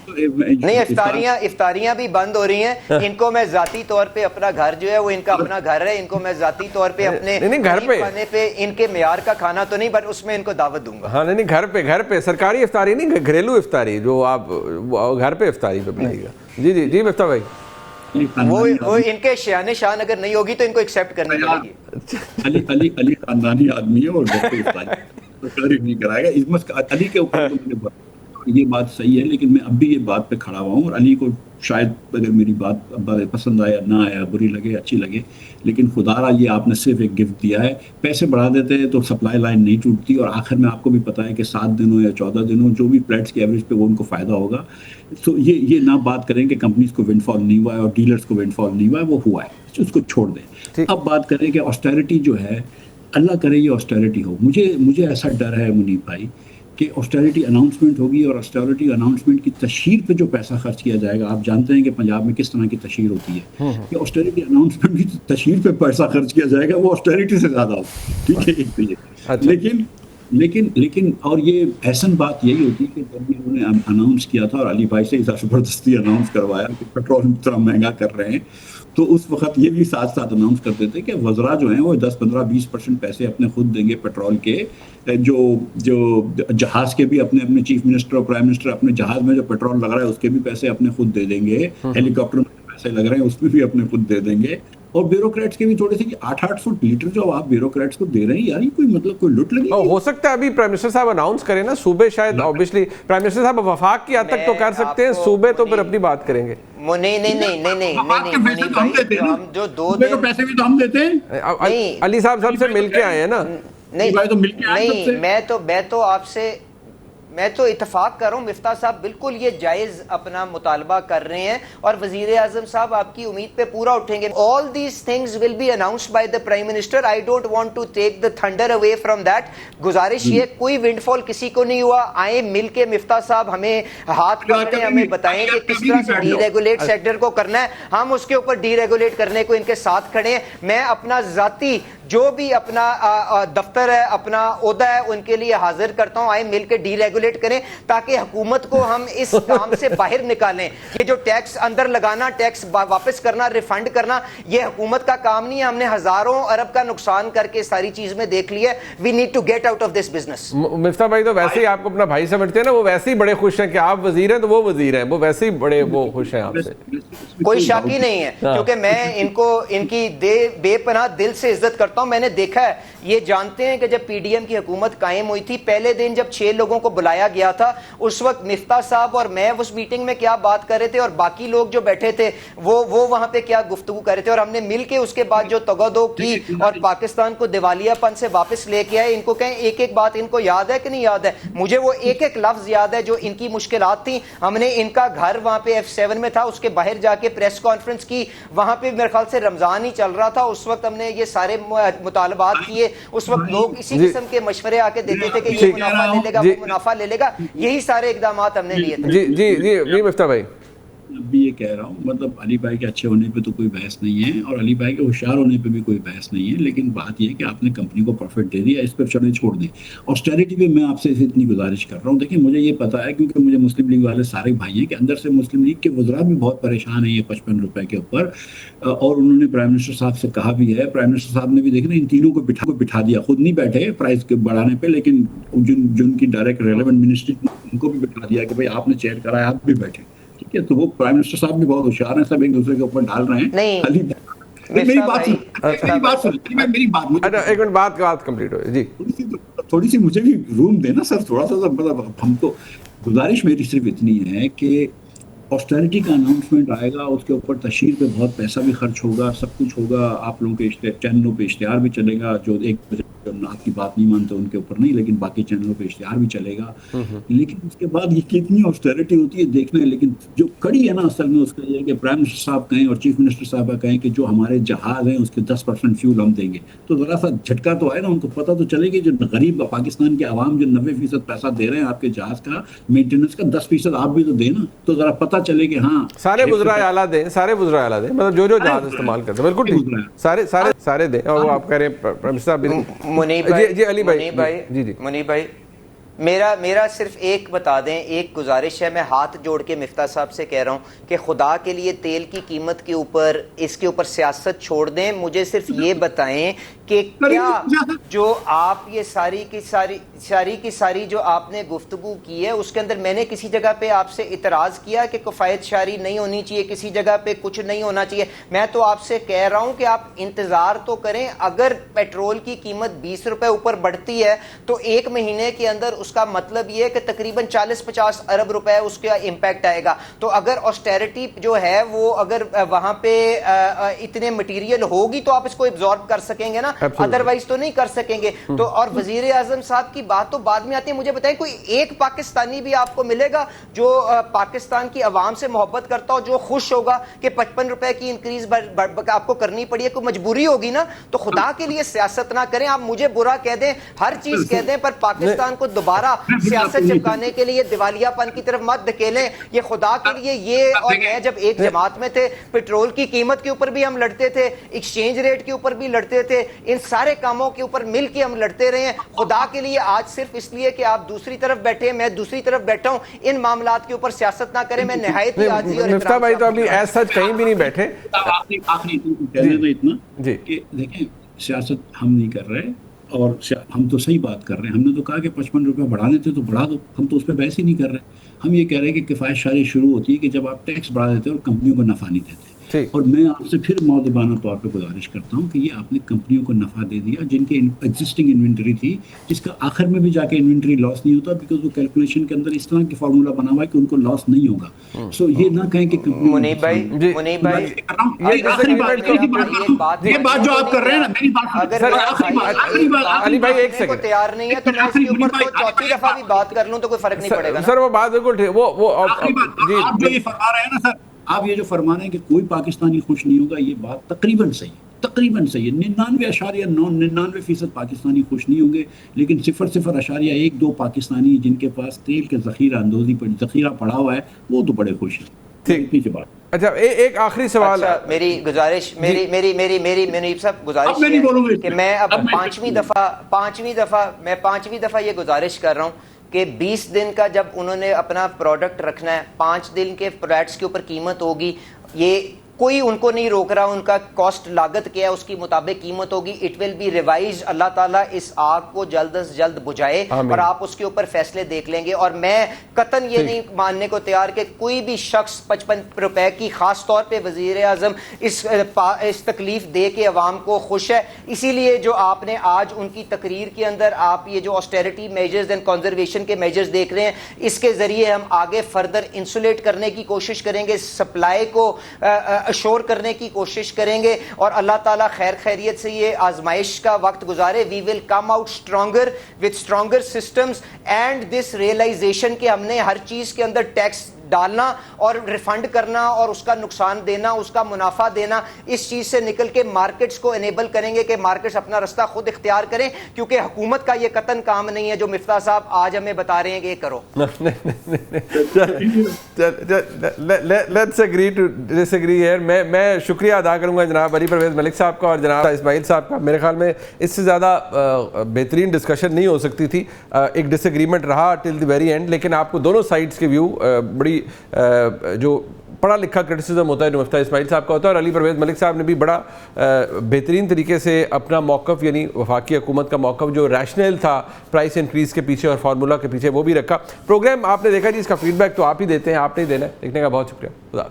نہیں, افطاریاں بھی بند ہو رہی ہیں. ان کو میں ذاتی طور پہ اپنا گھر جو ہے وہ ان کا اپنا گھر ہے, ان کو میں ذاتی طور پہ اپنے گھر پہ کھانے پہ ان کے معیار کا کھانا تو نہیں, بٹ اس میں ان کو دعوت دوں گا. ہاں نہیں, گھر پہ سرکاری افطاری نہیں, گھریلو افطاری جو آپ گھر پہ افطاری پہ بلائیے گا. جی مفتاح بھائی. وہ ان کے شان شان اگر نہیں ہوگی تو ان کو ایکسیپٹ کرنی پڑے گی. علی خاندانی آدمی ہے اور نہیں کرائے گا. علی کے اوپر یہ بات صحیح ہے، لیکن میں اب بھی یہ بات پہ کھڑا ہوا ہوں، اور علی کو شاید اگر میری بات پسند آیا نہ آیا، بری لگے اچھی لگے، لیکن خدا را یہ آپ نے صرف ایک گفٹ دیا ہے. پیسے بڑھا دیتے ہیں تو سپلائی لائن نہیں ٹوٹتی، اور آخر میں آپ کو بھی پتہ ہے کہ 7 دنوں یا 14 دنوں جو بھی فلیٹس کی ایوریج پہ وہ ان کو فائدہ ہوگا. تو یہ نہ بات کریں کہ کمپنیز کو ونڈ فال نہیں ہوا ہے اور ڈیلرز کو ونڈ فال نہیں ہوا ہے، وہ ہوا ہے، اس کو چھوڑ دیں. اب بات کریں کہ آسٹیرٹی جو ہے، اللہ کرے یہ آسٹیرٹی ہو. مجھے ایسا ڈر ہے منیب بھائی کہ آسٹیرٹی اناؤنسمنٹ ہوگی، اور آسٹیرٹی اناؤنسمنٹ کی تشہیر پہ جو پیسہ خرچ کیا جائے گا، آپ جانتے ہیں کہ پنجاب میں کس طرح کی تشہیر ہوتی ہے، کہ آسٹیرٹی اناؤنسمنٹ کی تشہیر پہ پیسہ خرچ کیا جائے گا وہ آسٹیرٹی سے زیادہ ہوگا. ٹھیک ہے، ایک تو یہ. لیکن اور یہ احسن بات یہی ہوتی ہے کہ جب انہوں نے اناؤنس کیا تھا اور علی بھائی سے زبردستی اناؤنس کروایا کہ پیٹرول اتنا مہنگا کر رہے ہیں، تو اس وقت یہ بھی ساتھ ساتھ اناؤنس کرتے تھے کہ وزراء جو ہیں وہ 10-15-20% پیسے اپنے خود دیں گے پیٹرول کے، جو جہاز کے بھی اپنے چیف منسٹر اور پرائم منسٹر اپنے جہاز میں جو پیٹرول لگ رہا ہے اس کے بھی پیسے اپنے خود دے دیں گے، ہیلی کاپٹر میں پیسے لگ رہے ہیں اس میں بھی اپنے خود دے دیں گے، اور بیوروکریٹس کے بھی تھوڑے سے 800 لیٹر جو آپ بیوروکریٹس کو دے رہے ہیں، یار یہ کوئی مطلب کوئی لٹ لگی ہو سکتا ہے ابھی پرائم منسٹر صاحب اناؤنس کریں نا، صوبے شاید اوبیسلی پرائم منسٹر صاحب وفاق کی حد تک تو کر سکتے ہیں، صوبے تو پھر اپنی بات کریں گے. جو 2 دن پیسے بھی تو ہم دیتے ہیں. علی صاحب سب سے مل کے آئے ہیں نا. نہیں، میں تو اتفاق کر رہا ہوں، مفتاح صاحب بالکل یہ جائز اپنا مطالبہ کر رہے ہیں، اور وزیر اعظم صاحب آپ کی امید پہ پورا اٹھیں گے. all these things will be announced by the Prime Minister. I don't want to take the thunder away from that. گزارش یہ کوئی ونڈ فال کسی کو نہیں ہوا. آئیں مل کے مفتاح صاحب ہمیں ہاتھ پکڑیں، ہمیں بتائیں کہ کس طرح سے ڈی ریگولیٹ سیکٹر کو کرنا ہے، ہم اس کے اوپر ڈی ریگولیٹ کرنے کو ان کے ساتھ کھڑے ہیں. میں اپنا ذاتی جو بھی اپنا دفتر ہے، اپنا عہدہ ہے، ان کے لیے حاضر کرتا ہوں. آئیں مل کے ڈی ریگولیٹ کریں تاکہ حکومت کو ہم اس کام سے باہر نکالیں. یہ جو ٹیکس اندر لگانا، ٹیکس واپس کرنا، ریفنڈ کرنا، یہ حکومت کا کام نہیں ہے. ہم نے ہزاروں ارب کا نقصان کر کے ساری چیز میں دیکھ لی ہے. We need to get out of this business. Miftah بھائی تو ویسے ہی آپ کو اپنا بھائی سمجھتے ہیں نا، وہ ویسے ہی بڑے خوش ہیں کہ آپ وزیر ہیں تو وہ وزیر ہیں، وہ ویسے ہی بڑے وہ خوش ہیں آپ سے. کوئی شک ہی نہیں ہے، کیونکہ میں ان کی بے پناہ دل سے عزت کرتا ہوں. میں نے دیکھا ہے، یہ جانتے ہیں کہ جب پی ڈی ایم کی حکومت قائم ہوئی تھی، پہلے دن جب 6 لوگوں کو بلایا گیا تھا، اس وقت مفتاح صاحب اور میں اس میٹنگ میں کیا بات کر رہے تھے، اور باقی لوگ جو بیٹھے تھے وہ وہاں پہ کیا گفتگو کر رہے تھے، اور ہم نے مل کے اس کے بعد جو تگودو کی اور پاکستان کو دیوالیہ پن سے واپس لے کے آئے. ان کو کہیں ایک ایک بات ان کو یاد ہے کہ نہیں یاد ہے؟ مجھے وہ ایک ایک لفظ یاد ہے جو ان کی مشکلات تھیں. ہم نے ان کا گھر وہاں پہ F7 میں تھا، اس کے باہر جا کے پریس کانفرنس کی، وہاں پہ میرے خیال سے رمضان ہی چل رہا تھا اس وقت. ہم نے یہ سارے مطالبات کیے، اس وقت لوگ اسی قسم کے مشورے آ کے دیتے تھے کہ یہ منافع لے لے گا، وہ منافع لے لے گا. یہی سارے اقدامات ہم نے لیے تھے. جی مفتاح بھائی، اب بھی یہ کہہ رہا ہوں، مطلب علی بھائی کے اچھے ہونے پہ تو کوئی بحث نہیں ہے، اور علی بھائی کے ہوشیار ہونے پہ بھی کوئی بحث نہیں ہے، لیکن بات یہ ہے کہ آپ نے کمپنی کو پروفٹ دے دیا، اس پہ چڑھے چھوڑ دیں. آسٹیرٹی پہ میں آپ سے اتنی گزارش کر رہا ہوں، دیکھیں مجھے یہ پتا ہے کیونکہ مجھے مسلم لیگ والے سارے بھائی ہیں کہ اندر سے مسلم لیگ کے وزراء بھی بہت پریشان ہیں یہ 55 روپے کے اوپر، اور انہوں نے پرائم منسٹر صاحب سے کہا بھی ہے. پرائم منسٹر صاحب نے بھی دیکھنا ان تینوں کو بٹھا دیا، خود نہیں بیٹھے پرائز کے بڑھانے پہ، لیکن جن کی ڈائریکٹ ریلیونٹ منسٹری ان کو بھی بٹھا دیا کہ بھائی آپ نے چیئر کرایا، آپ بھی بیٹھے. ٹھیک ہے، تو وہ پرائم منسٹر صاحب بھی بہت ہوشیار ہیں، سب ایک دوسرے کے اوپر ڈال رہے ہیں. ایک منٹ بات کمپلیٹ ہو جی، تھوڑی سی مجھے بھی روم دینا سر، تھوڑا سا مطلب ہم کو گزارش میری صرف اتنی ہے کہ آسٹیرٹی کا اناؤنسمنٹ آئے گا، اس کے اوپر تشہیر پہ بہت پیسہ بھی خرچ ہوگا، سب کچھ ہوگا، آپ لوگوں کے چینلوں پہ اشتہار بھی چلے گا، جو ایک آپ کی بات نہیں مانتے ان کے اوپر نہیں، لیکن باقی چینلوں پہ اشتہار بھی چلے گا. لیکن اس کے بعد یہ کتنی آسٹیرٹی ہوتی ہے دیکھنا ہے. لیکن جو کڑی ہے نا اصل میں اس کا یہ ہے کہ پرائم منسٹر صاحب کہیں اور چیف منسٹر صاحب کہیں کہ جو ہمارے جہاز ہیں اس کے 10% فیول ہم دیں گے، تو ذرا سا جھٹکا تو آئے نا، ان کو پتہ تو چلے گی جو غریب پاکستان کے عوام جو 90% پیسہ دے رہے ہیں آپ کے جہاز کا مینٹیننس کا، 10% آپ بھی تو دیں نا، تو ذرا پتہ چلے کہ ہاں سارے وزراء اعلیٰ دیں، مطلب جو جہاز استعمال کرتے ہیں بالکل ٹھیک، سارے دیں. اور وہ آپ کہہ رہے ہیں منیب بھائی، میرا صرف ایک بتا دیں، ایک گزارش ہے، میں ہاتھ جوڑ کے مفتاح صاحب سے کہہ رہا ہوں کہ خدا کے لیے تیل کی قیمت کے اوپر اس کے اوپر سیاست چھوڑ دیں. مجھے صرف یہ بتائیں کہ کیا جو آپ یہ ساری کی ساری جو آپ نے گفتگو کی ہے اس کے اندر میں نے کسی جگہ پہ آپ سے اعتراض کیا کہ کفایت شعاری نہیں ہونی چاہیے، کسی جگہ پہ کچھ نہیں ہونا چاہیے؟ میں تو آپ سے کہہ رہا ہوں کہ آپ انتظار تو کریں. اگر پیٹرول کی قیمت 20 روپے اوپر بڑھتی ہے تو ایک مہینے کے اندر اس کا مطلب یہ ہے کہ تقریباً 40-50 ارب روپے اس کا امپیکٹ آئے گا. تو اگر آسٹیرٹی جو ہے وہ اگر وہاں پہ اتنے مٹیریل ہوگی تو آپ اس کو ابزارب کر سکیں گے نا، ادروائز تو نہیں کر سکیں گے. تو اور وزیر اعظم صاحب کی بات تو بعد میں آتی ہے. مجھے بتائیں کوئی ایک پاکستانی بھی آپ کو ملے گا جو پاکستان کی عوام سے محبت کرتا ہو، جو خوش ہوگا کہ 55 روپے کی انکریز آپ کو کرنی پڑی ہے؟ کوئی مجبوری ہوگی نا. تو خدا کے لیے سیاست نہ کریں. آپ مجھے برا کہہ دیں، ہر چیز کہہ دیں، پر پاکستان کو دوبارہ سیاست چپکانے کے لیے دیوالیہ پن کی طرف مت دھکیلیں. یہ خدا کے لیے یہ، اور میں جب ایک جماعت میں تھے پیٹرول کی قیمت کے اوپر بھی ہم لڑتے تھے، ایکسچینج ریٹ کے اوپر بھی لڑتے تھے، ان سارے کاموں کے اوپر مل کے ہم لڑتے رہے ہیں. خدا کے لیے آج صرف اس لیے کہ آپ دوسری طرف بیٹھے، میں دوسری طرف بیٹھا ہوں، ان معاملات کے اوپر سیاست نہ کریں. میں نہایت ہی عاجزی اور مفتاح بھائی تو ابھی ایز سچ کہیں بھی نہیں بیٹھے. آخری اتنا کہ دیکھیں سیاست ہم نہیں کر رہے، اور ہم تو صحیح بات کر رہے ہیں. ہم نے تو کہا کہ 55 روپے بڑھانے تھے تو بڑھا دو، ہم تو اس پہ بحث ہی نہیں کر رہے. ہم یہ کہہ رہے ہیں کہ کفایت شعاری شروع ہوتی ہے کہ جب آپ ٹیکس بڑھا دیتے اور کمپنیوں کو نفع نہیں دیتے. اور میں آپ سے پھر مؤدبانہ طور پہ گزارش کرتا ہوں کہ یہ آپ نے کمپنیوں کو نفع دے دیا جن کے ایگزسٹنگ انوینٹری تھی، جس کا آخر میں بھی جا کے انوینٹری لاس نہیں ہوتا، بیکاز وہ کیلکولیشن کے اندر اس طرح کی فارمولا بنا ہوا ہے کہ ان کو لاس نہیں ہوگا. سو یہ نہ کہیں کہ منیب بھائی یہ بات جو آپ کر رہے ہیں نا، میری بات علی بھائی ایک سیکنڈ تیار نہیں ہے تو میں اس کے اوپر تو چوتھی دفعہ بھی بات کر لوں تو کوئی فرق نہیں پڑے گا سر. وہ بات بالکل وہ آپ جو یہ فرما رہے ہیں نا سر، آپ یہ جو فرما رہے ہیں کہ کوئی پاکستانی خوش نہیں ہوگا، یہ بات تقریباً صحیح ہے، تقریباً صحیح ہے. 99.99% پاکستانی خوش نہیں ہوں گے، لیکن 0.012 پاکستانی جن کے پاس تیل کے ذخیرہ پڑا ہوا ہے وہ تو بڑے خوش ہیں. ٹھیک ہے. اچھا ایک آخری سوال. میری گزارش میری منیب صاحب گزارش کہ میں اب پانچویں دفعہ یہ گزارش کر رہا ہوں کہ 20 دن کا جب انہوں نے اپنا پروڈکٹ رکھنا ہے، 5 دن کے پروڈکٹس کے اوپر قیمت ہوگی. یہ کوئی ان کو نہیں روک رہا، ان کا کاسٹ لاگت کیا ہے اس کی مطابق قیمت ہوگی. It will be revised. اللہ تعالیٰ اس آگ کو جلد از جلد بجھائے اور آپ اس کے اوپر فیصلے دیکھ لیں گے. اور میں قطعاً یہ نہیں ماننے کو تیار کہ کوئی بھی شخص 55 روپے کی، خاص طور پہ وزیر اعظم اس تکلیف دے کے عوام کو خوش ہے. اسی لیے جو آپ نے آج ان کی تقریر کے اندر آپ یہ جو آسٹیرٹی میجرز اینڈ کنزرویشن کے میجرز دیکھ رہے ہیں، اس کے ذریعے ہم آگے فردر انسولیٹ کرنے کی کوشش کریں گے، سپلائی کو اشور کرنے کی کوشش کریں گے، اور اللہ تعالیٰ خیر خیریت سے یہ آزمائش کا وقت گزارے. We will come out stronger with stronger systems and this realisation کہ ہم نے ہر چیز کے اندر ٹیکس ڈالنا اور ریفنڈ کرنا اور اس کا نقصان دینا، اس کا منافع دینا، اس چیز سے نکل کے مارکیٹس کو انیبل کریں گے کہ مارکیٹس اپنا رستہ خود اختیار کریں. کیونکہ حکومت کا یہ قطن کام نہیں ہے جو مفتاح صاحب آج ہمیں بتا رہے ہیں کہ یہ کرو. Let's agree to disagree here. میں شکریہ ادا کروں گا جناب علی پرویز ملک صاحب کا اور جناب اسماعیل صاحب کا. میرے خیال میں اس سے زیادہ بہترین ڈسکشن نہیں ہو سکتی تھی. ایک ڈس ایگریمنٹ رہا ٹل دی ویری اینڈ، لیکن آپ کو دونوں سائڈس کے ویو بڑی جو پڑھا لکھا کرٹیسزم ہوتا ہے جو مفتاح اسماعیل صاحب کا ہوتا ہے، اور علی پرویز ملک صاحب نے بھی بڑا بہترین طریقے سے اپنا موقف، یعنی وفاقی حکومت کا موقف جو ریشنل تھا پرائس انکریز کے پیچھے اور فارمولا کے پیچھے، وہ بھی رکھا. پروگرام آپ نے دیکھا جی، اس کا فیڈ بیک تو آپ ہی دیتے ہیں، آپ نے دینا ہے. دیکھنے کا بہت شکریہ. خدا